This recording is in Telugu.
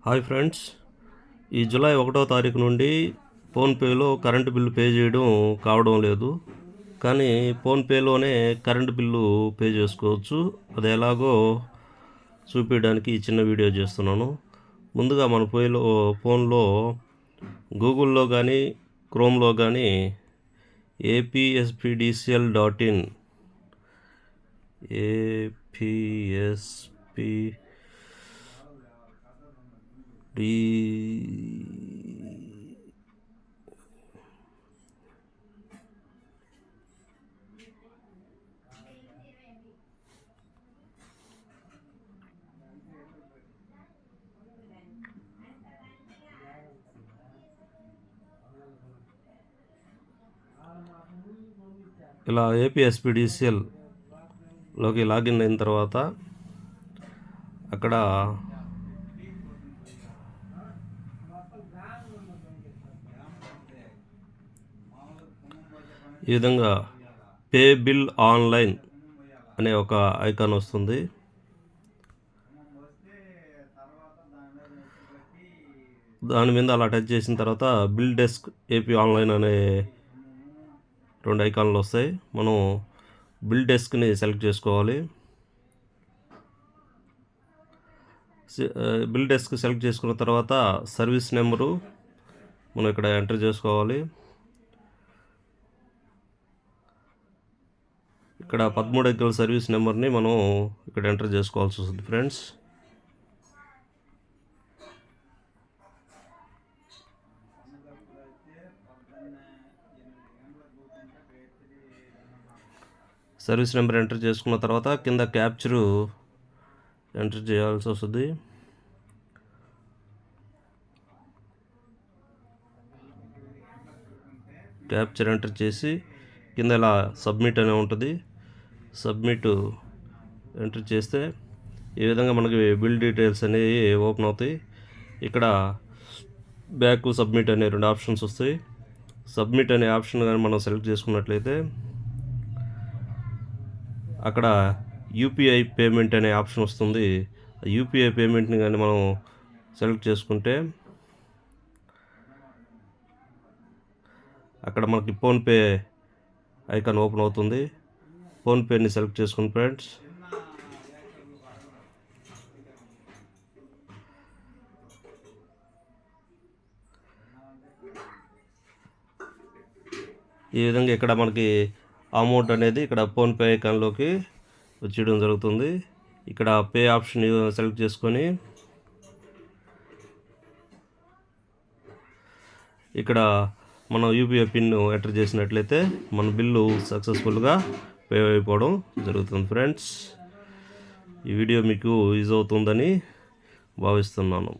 హాయ్ ఫ్రెండ్స్, ఈ జూలై 1వ తారీఖు నుండి ఫోన్పేలో కరెంటు బిల్లు పే చేయడం కావడం లేదు. కానీ ఫోన్పేలోనే కరెంటు బిల్లు పే చేసుకోవచ్చు. అది ఎలాగో చూపించడానికి ఈ చిన్న వీడియో చేస్తున్నాను. ముందుగా మన ఫోన్లో గూగుల్లో కానీ క్రోమ్లో కానీ apspdcl.in ఇలా ఏపీఎస్పీడీసీఎల్లోకి లాగిన్ అయిన తర్వాత అక్కడ ఈ విధంగా పే బిల్ ఆన్లైన్ అనే ఒక ఐకాన్ వస్తుంది. దాని మీద అలా టచ్ చేసిన తర్వాత బిల్ డెస్క్ ఏపీ ఆన్లైన్ అనే 2 ఐకాన్లు వస్తాయి. మనం బిల్ డెస్క్ని సెలెక్ట్ చేసుకోవాలి. బిల్ డెస్క్ సెలెక్ట్ చేసుకున్న తర్వాత సర్వీస్ నెంబరు మనం ఇక్కడ ఎంటర్ చేసుకోవాలి. ఇక్కడ 13 అంకెల సర్వీస్ నెంబర్ని మనం ఇక్కడ ఎంటర్ చేసుకోవాల్సి వస్తుంది ఫ్రెండ్స్. సర్వీస్ నెంబర్ ఎంటర్ చేసుకున్న తర్వాత కింద క్యాప్చరు ఎంటర్ చేయాల్సి వస్తుంది. క్యాప్చర్ ఎంటర్ చేసి కింద ఇలా సబ్మిట్ అనే ఉంటుంది. సబ్మిట్ ఎంటర్ చేస్తే ఈ విధంగా మనకి బిల్ డీటెయిల్స్ అనేవి ఓపెన్ అవుతాయి. ఇక్కడ బ్యాక్ సబ్మిట్ అనే 2 ఆప్షన్స్ వస్తాయి. సబ్మిట్ అనే ఆప్షన్ కానీ మనం సెలెక్ట్ చేసుకున్నట్లయితే అక్కడ యూపీఐ పేమెంట్ అనే ఆప్షన్ వస్తుంది. యూపీఐ పేమెంట్ని కానీ మనం సెలెక్ట్ చేసుకుంటే అక్కడ మనకి ఫోన్పే ఐకాన్ ఓపెన్ అవుతుంది. ఫోన్పేని సెలెక్ట్ చేసుకుని ఫ్రెండ్స్ ఈ విధంగా ఇక్కడ మనకి అమౌంట్ అనేది ఇక్కడ ఫోన్పే ఐకాన్లోకి వచ్చేయడం జరుగుతుంది. ఇక్కడ పే ఆప్షన్ సెలెక్ట్ చేసుకొని ఇక్కడ మనం యూపీఐ పిన్ ఎంటర్ చేసినట్లయితే మన బిల్లు సక్సెస్ఫుల్గా పే అయిపోవడం జరుగుతుంది ఫ్రెండ్స్. ఈ వీడియో మీకు యూజ్ అవుతుందని భావిస్తున్నాను.